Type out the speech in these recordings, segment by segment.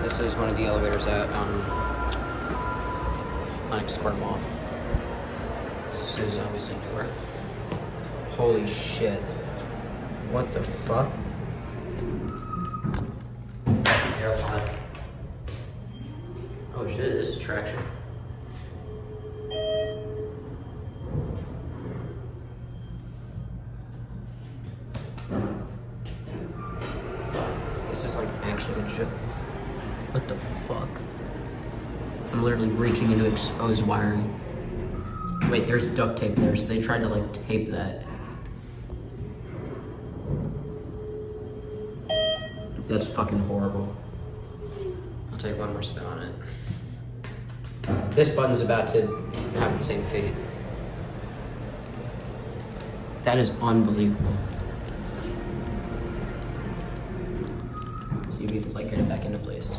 This is one of the elevators at Lenox Square Mall. This is obviously newer. Holy shit. What the fuck? Oh shit, this is traction. This is like actually legit. What the fuck? I'm literally reaching into exposed wiring. Wait, there's duct tape there, so they tried to like tape that. That's fucking horrible. I'll take one more spin on it. This button's about to have the same fate. That is unbelievable. See if we could like get it back into place.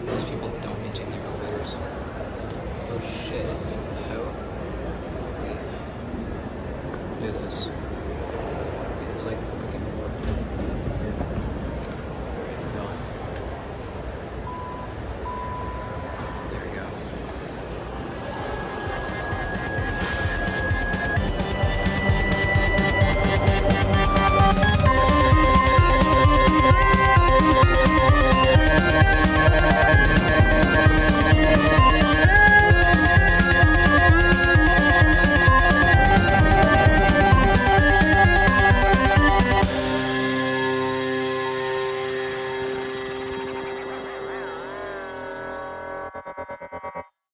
Those people don't maintain their elevators. Oh shit. Oh. Wait. Look at this.